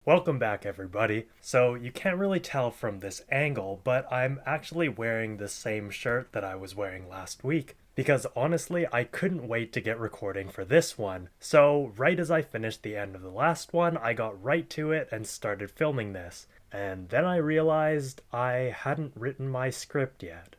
Welcome back, everybody. So you can't really tell from this angle, but I'm actually wearing the same shirt that I was wearing last week. Because honestly, I couldn't wait to get recording for this one. So right as I finished the end of the last one, I got right to it and started filming this. And then I realized I hadn't written my script yet.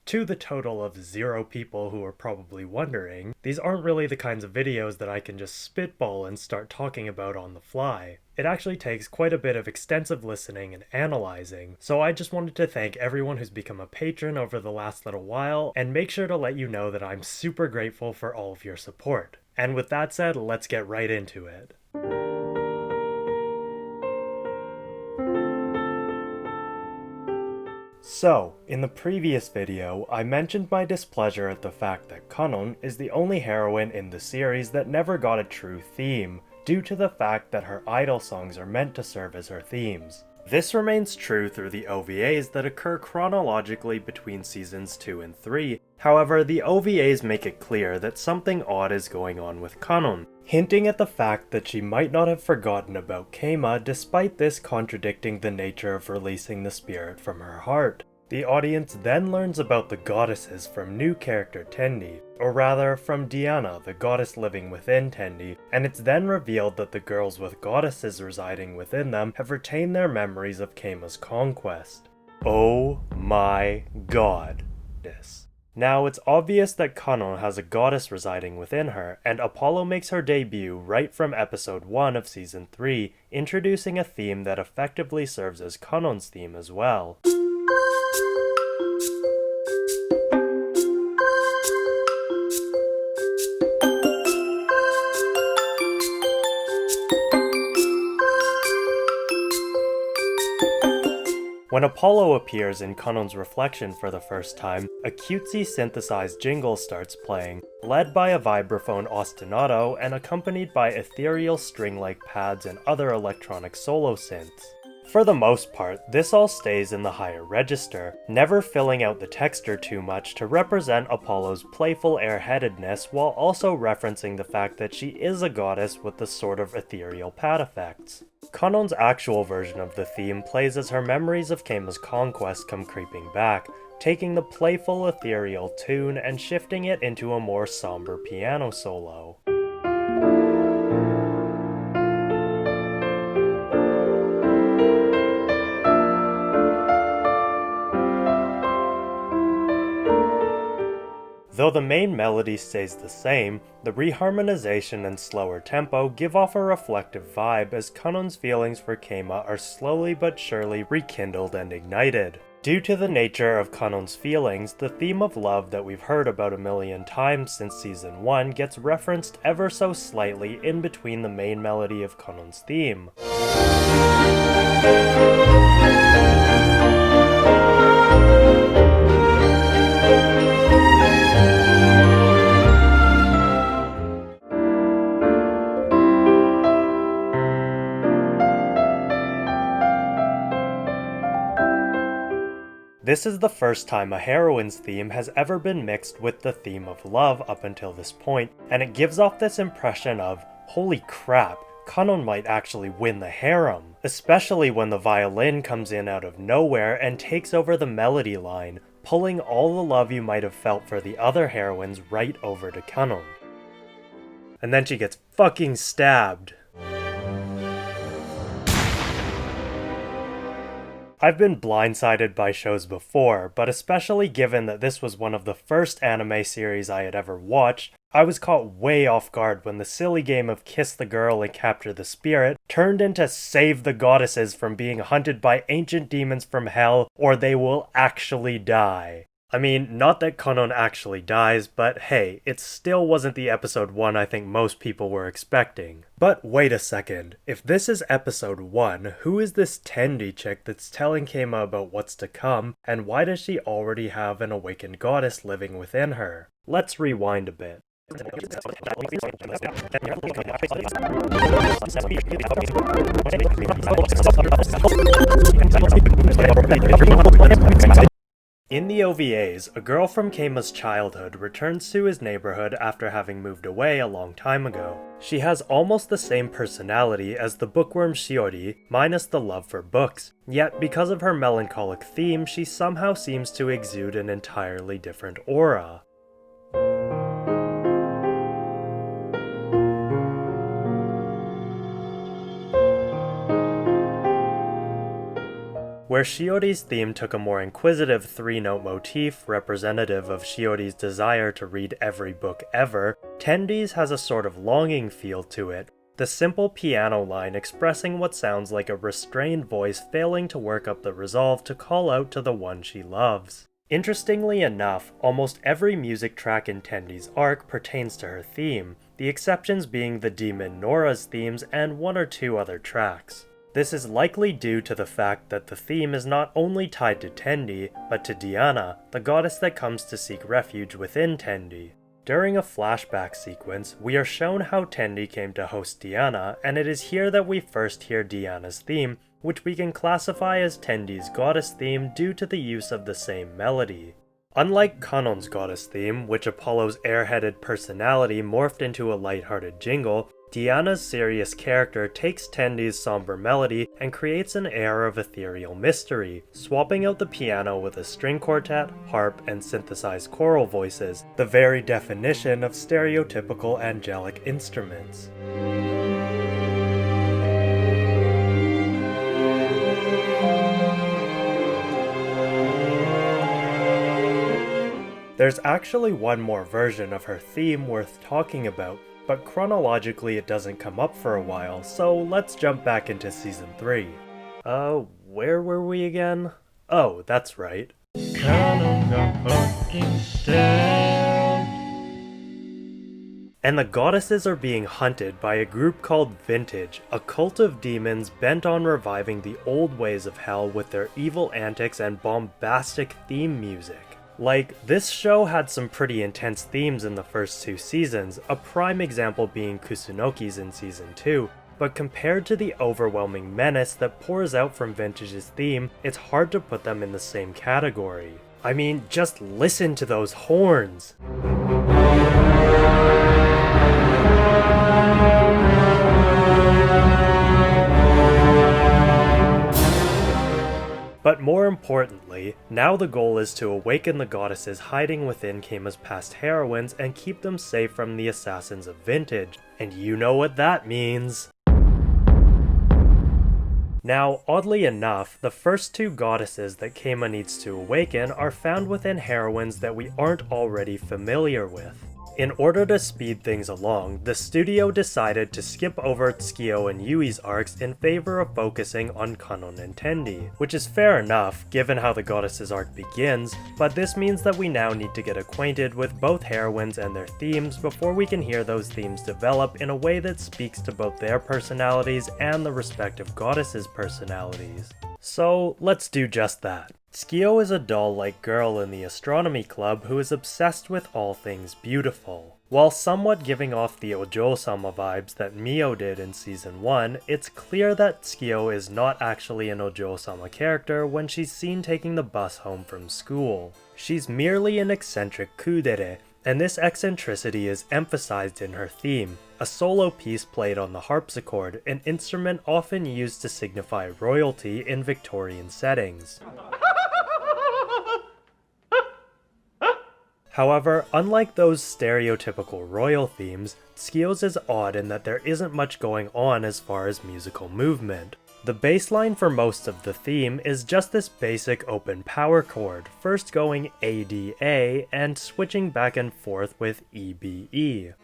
To the total of 0 people who are probably wondering, these aren't really the kinds of videos that I can just spitball and start talking about on the fly. It actually takes quite a bit of extensive listening and analyzing, so I just wanted to thank everyone who's become a patron over the last little while, and make sure to let you know that I'm super grateful for all of your support. And with that said, let's get right into it. So, in the previous video, I mentioned my displeasure at the fact that Kanon is the only heroine in the series that never got a true theme, due to the fact that her idol songs are meant to serve as her themes. This remains true through the OVAs that occur chronologically between seasons 2 and 3, however the OVAs make it clear that something odd is going on with Kanon, hinting at the fact that she might not have forgotten about Keima despite this contradicting the nature of releasing the spirit from her heart. The audience then learns about the goddesses from new character Tendi, or rather from Diana, the goddess living within Tendi, and it's then revealed that the girls with goddesses residing within them have retained their memories of Keima's conquest. Oh my god. Now it's obvious that Kanon has a goddess residing within her, and Apollo makes her debut right from episode 1 of season 3, introducing a theme that effectively serves as Kanon's theme as well. When Apollo appears in Kanon's reflection for the first time, a cutesy synthesized jingle starts playing, led by a vibraphone ostinato and accompanied by ethereal string-like pads and other electronic solo synths. For the most part, this all stays in the higher register, never filling out the texture too much to represent Apollo's playful airheadedness while also referencing the fact that she is a goddess with the sort of ethereal pad effects. Kanon's actual version of the theme plays as her memories of Keima's conquest come creeping back, taking the playful ethereal tune and shifting it into a more somber piano solo. Though the main melody stays the same, the reharmonization and slower tempo give off a reflective vibe as Kanon's feelings for Keima are slowly but surely rekindled and ignited. Due to the nature of Kanon's feelings, the theme of love that we've heard about a million times since season 1 gets referenced ever so slightly in between the main melody of Kanon's theme. This is the first time a heroine's theme has ever been mixed with the theme of love up until this point, and it gives off this impression of, holy crap, Kanon might actually win the harem, especially when the violin comes in out of nowhere and takes over the melody line, pulling all the love you might have felt for the other heroines right over to Kanon. And then she gets fucking stabbed. I've been blindsided by shows before, but especially given that this was one of the first anime series I had ever watched, I was caught way off guard when the silly game of Kiss the Girl and Capture the Spirit turned into Save the Goddesses from being hunted by ancient demons from hell, or they will actually die. I mean, not that Kanon actually dies, but hey, it still wasn't the episode 1 I think most people were expecting. But wait a second, if this is episode 1, who is this Tendi chick that's telling Keima about what's to come, and why does she already have an awakened goddess living within her? Let's rewind a bit. In the OVAs, a girl from Keima's childhood returns to his neighborhood after having moved away a long time ago. She has almost the same personality as the bookworm Shiori, minus the love for books, yet because of her melancholic theme, she somehow seems to exude an entirely different aura. Where Shiori's theme took a more inquisitive three-note motif representative of Shiori's desire to read every book ever, Tendi's has a sort of longing feel to it, the simple piano line expressing what sounds like a restrained voice failing to work up the resolve to call out to the one she loves. Interestingly enough, almost every music track in Tendi's arc pertains to her theme, the exceptions being the demon Nora's themes and one or two other tracks. This is likely due to the fact that the theme is not only tied to Tendi, but to Diana, the goddess that comes to seek refuge within Tendi. During a flashback sequence, we are shown how Tendi came to host Diana, and it is here that we first hear Diana's theme, which we can classify as Tendi's goddess theme due to the use of the same melody. Unlike Kanon's goddess theme, which Apollo's airheaded personality morphed into a lighthearted jingle, Diana's serious character takes Tendi's somber melody and creates an air of ethereal mystery, swapping out the piano with a string quartet, harp, and synthesized choral voices, the very definition of stereotypical angelic instruments. There's actually one more version of her theme worth talking about, but chronologically it doesn't come up for a while, so let's jump back into Season 3. Where were we again? Oh, that's right. And the goddesses are being hunted by a group called Vintage, a cult of demons bent on reviving the old ways of hell with their evil antics and bombastic theme music. Like, this show had some pretty intense themes in the first two seasons, a prime example being Kusunoki's in Season 2, but compared to the overwhelming menace that pours out from Vintage's theme, it's hard to put them in the same category. I mean, just listen to those horns! But more importantly, now the goal is to awaken the goddesses hiding within Keima's past heroines and keep them safe from the assassins of Vintage, and you know what that means! Now, oddly enough, the first two goddesses that Keima needs to awaken are found within heroines that we aren't already familiar with. In order to speed things along, the studio decided to skip over Tsukio and Yui's arcs in favor of focusing on Kanon and Tendi, which is fair enough given how the goddesses arc begins, but this means that we now need to get acquainted with both heroines and their themes before we can hear those themes develop in a way that speaks to both their personalities and the respective goddesses' personalities. So let's do just that. Tsukio is a doll-like girl in the astronomy club who is obsessed with all things beautiful. While somewhat giving off the Ojo-sama vibes that Mio did in Season 1, it's clear that Tsukio is not actually an Ojo-sama character when she's seen taking the bus home from school. She's merely an eccentric kudere, and this eccentricity is emphasized in her theme, a solo piece played on the harpsichord, an instrument often used to signify royalty in Victorian settings. However, unlike those stereotypical royal themes, Tsukio's is odd in that there isn't much going on as far as musical movement. The bass line for most of the theme is just this basic open power chord, first going ADA and switching back and forth with EBE.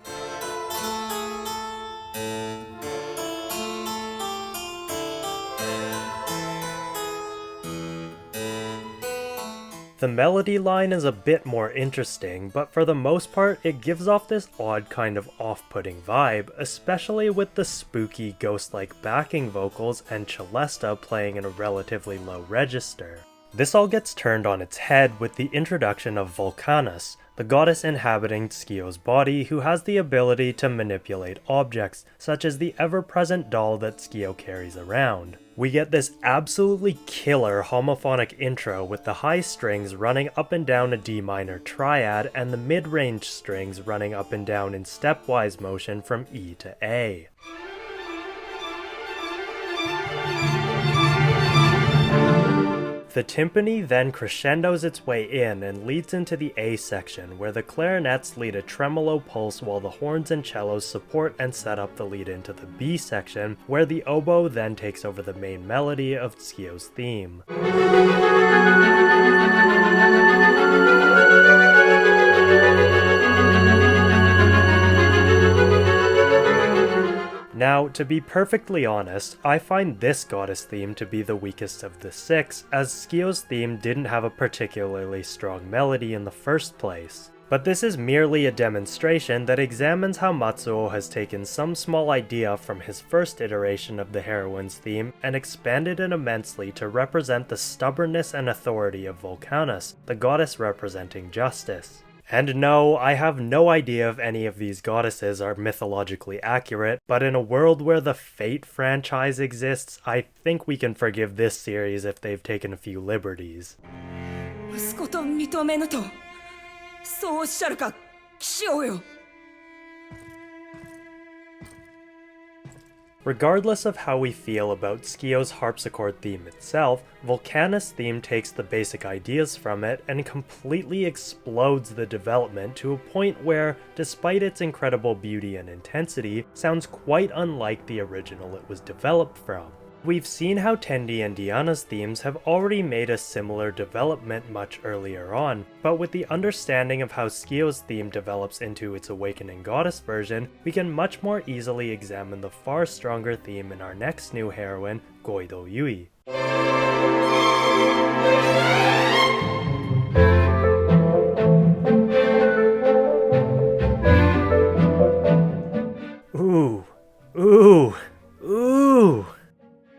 The melody line is a bit more interesting, but for the most part it gives off this odd kind of off-putting vibe, especially with the spooky ghost-like backing vocals and Celesta playing in a relatively low register. This all gets turned on its head with the introduction of Volcanus, the goddess inhabiting Tsukiyo's body who has the ability to manipulate objects, such as the ever-present doll that Tsukiyo carries around. We get this absolutely killer homophonic intro with the high strings running up and down a D minor triad and the mid-range strings running up and down in stepwise motion from E to A. The timpani then crescendos its way in and leads into the A section, where the clarinets lead a tremolo pulse while the horns and cellos support and set up the lead into the B section, where the oboe then takes over the main melody of Tsukiyo's theme. Now, to be perfectly honest, I find this goddess theme to be the weakest of the 6, as Tsukiyo's theme didn't have a particularly strong melody in the first place. But this is merely a demonstration that examines how Matsuo has taken some small idea from his first iteration of the heroine's theme and expanded it immensely to represent the stubbornness and authority of Volcanus, the goddess representing justice. And no, I have no idea if any of these goddesses are mythologically accurate, but in a world where the Fate franchise exists, I think we can forgive this series if they've taken a few liberties. 息子と認めぬと、そうおっしゃるか、騎士王よ。 Regardless of how we feel about Tsukiyo's harpsichord theme itself, Volcanus' theme takes the basic ideas from it and completely explodes the development to a point where, despite its incredible beauty and intensity, sounds quite unlike the original it was developed from. We've seen how Tendi and Diana's themes have already made a similar development much earlier on, but with the understanding of how Tsukiyo's theme develops into its Awakening Goddess version, we can much more easily examine the far stronger theme in our next new heroine, Goido Yui. Ooh. Ooh. Ooh.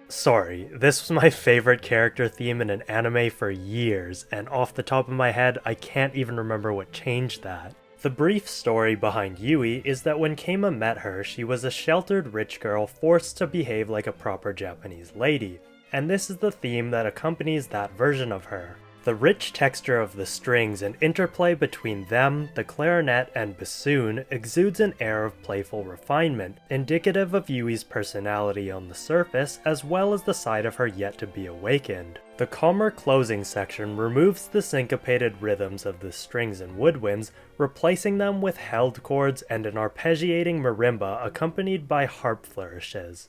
Sorry, this was my favorite character theme in an anime for years, and off the top of my head, I can't even remember what changed that. The brief story behind Yui is that when Keima met her, she was a sheltered rich girl forced to behave like a proper Japanese lady, and this is the theme that accompanies that version of her. The rich texture of the strings and interplay between them, the clarinet, and bassoon exudes an air of playful refinement, indicative of Yui's personality on the surface as well as the side of her yet to be awakened. The calmer closing section removes the syncopated rhythms of the strings and woodwinds, replacing them with held chords and an arpeggiating marimba accompanied by harp flourishes.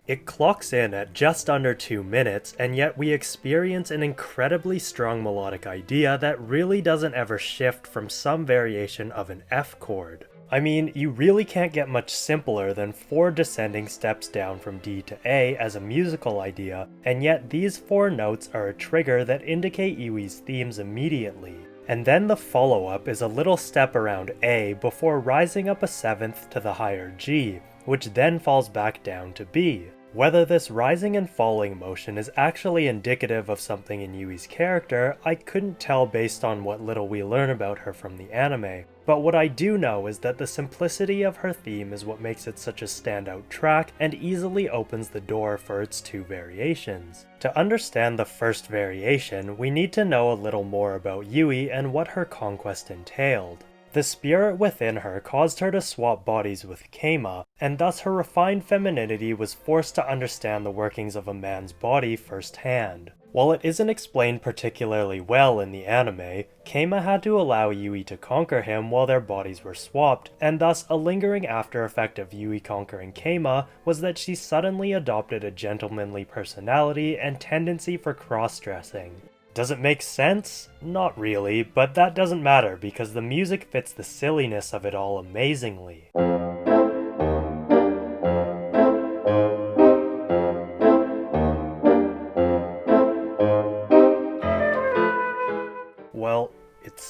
It clocks in at just under 2 minutes, and yet we experience an incredibly strong melodic idea that really doesn't ever shift from some variation of an F chord. I mean, you really can't get much simpler than 4 descending steps down from D to A as a musical idea, and yet these 4 notes are a trigger that indicate Yui's themes immediately. And then the follow-up is a little step around A before rising up a 7th to the higher G, which then falls back down to B. Whether this rising and falling motion is actually indicative of something in Yui's character, I couldn't tell based on what little we learn about her from the anime, but what I do know is that the simplicity of her theme is what makes it such a standout track and easily opens the door for its 2 variations. To understand the first variation, we need to know a little more about Yui and what her conquest entailed. The spirit within her caused her to swap bodies with Keima, and thus her refined femininity was forced to understand the workings of a man's body firsthand. While it isn't explained particularly well in the anime, Keima had to allow Yui to conquer him while their bodies were swapped, and thus a lingering after effect of Yui conquering Keima was that she suddenly adopted a gentlemanly personality and tendency for cross-dressing. Does it make sense? Not really, but that doesn't matter because the music fits the silliness of it all amazingly.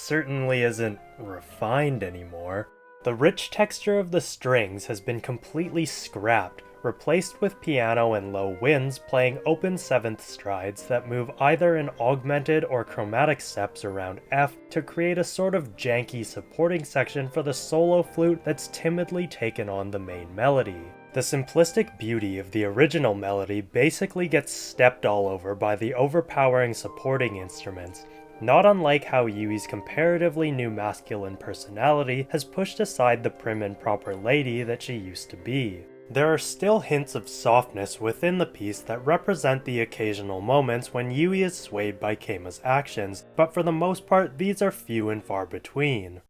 certainly isn't refined anymore. The rich texture of the strings has been completely scrapped, replaced with piano and low winds playing open seventh strides that move either in augmented or chromatic steps around F to create a sort of janky supporting section for the solo flute that's timidly taken on the main melody. The simplistic beauty of the original melody basically gets stepped all over by the overpowering supporting instruments, not unlike how Yui's comparatively new masculine personality has pushed aside the prim and proper lady that she used to be. There are still hints of softness within the piece that represent the occasional moments when Yui is swayed by Keima's actions, but for the most part these are few and far between.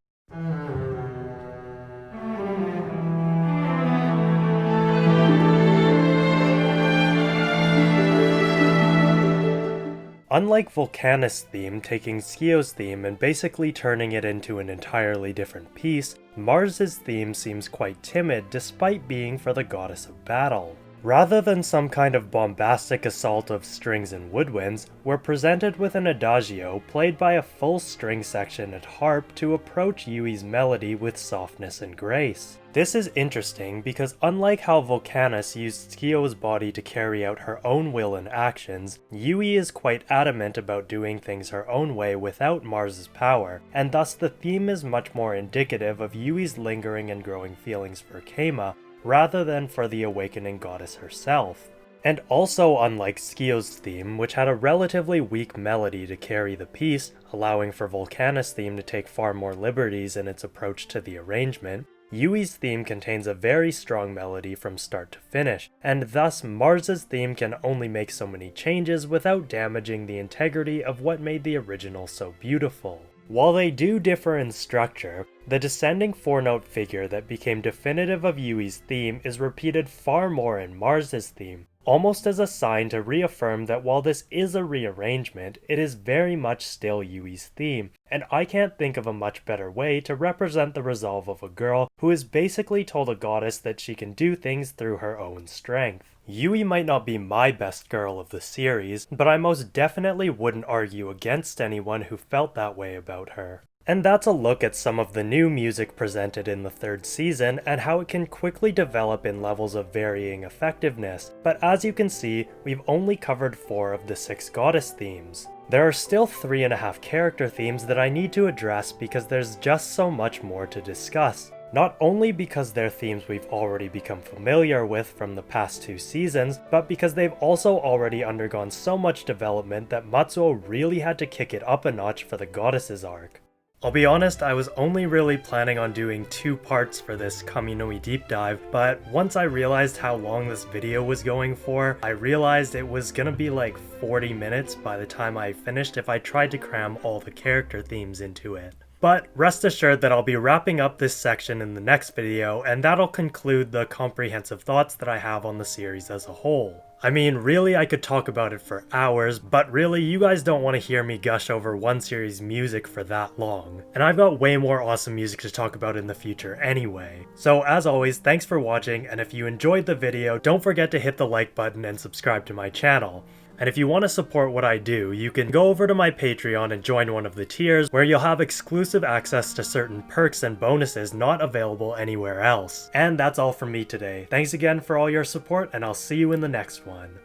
Unlike Volcanus' theme taking Skio's theme and basically turning it into an entirely different piece, Mars' theme seems quite timid despite being for the goddess of battle. Rather than some kind of bombastic assault of strings and woodwinds, we're presented with an adagio played by a full string section at harp to approach Yui's melody with softness and grace. This is interesting because unlike how Volcanus used Skio's body to carry out her own will and actions, Yui is quite adamant about doing things her own way without Mars' power, and thus the theme is much more indicative of Yui's lingering and growing feelings for Keima, rather than for the awakening goddess herself. And also unlike Skio's theme, which had a relatively weak melody to carry the piece, allowing for Volcanus' theme to take far more liberties in its approach to the arrangement, Yui's theme contains a very strong melody from start to finish, and thus Mars' theme can only make so many changes without damaging the integrity of what made the original so beautiful. While they do differ in structure, the descending 4-note figure that became definitive of Yui's theme is repeated far more in Mars' theme, almost as a sign to reaffirm that while this is a rearrangement, it is very much still Yui's theme, and I can't think of a much better way to represent the resolve of a girl who is basically told a goddess that she can do things through her own strength. Yui might not be my best girl of the series, but I most definitely wouldn't argue against anyone who felt that way about her. And that's a look at some of the new music presented in the third season and how it can quickly develop in levels of varying effectiveness, but as you can see, we've only covered 4 of the 6 goddess themes. There are still 3.5 character themes that I need to address because there's just so much more to discuss. Not only because they're themes we've already become familiar with from the past 2 seasons, but because they've also already undergone so much development that Matsuo really had to kick it up a notch for the goddesses arc. I'll be honest, I was only really planning on doing 2 parts for this Kaminoi deep dive, but once I realized how long this video was going for, I realized it was gonna be like 40 minutes by the time I finished if I tried to cram all the character themes into it. But rest assured that I'll be wrapping up this section in the next video, and that'll conclude the comprehensive thoughts that I have on the series as a whole. I mean, really I could talk about it for hours, but really you guys don't want to hear me gush over one series' music for that long. And I've got way more awesome music to talk about in the future anyway. So as always, thanks for watching, and if you enjoyed the video, don't forget to hit the like button and subscribe to my channel. And if you want to support what I do, you can go over to my Patreon and join one of the tiers, where you'll have exclusive access to certain perks and bonuses not available anywhere else. And that's all from me today. Thanks again for all your support, and I'll see you in the next one.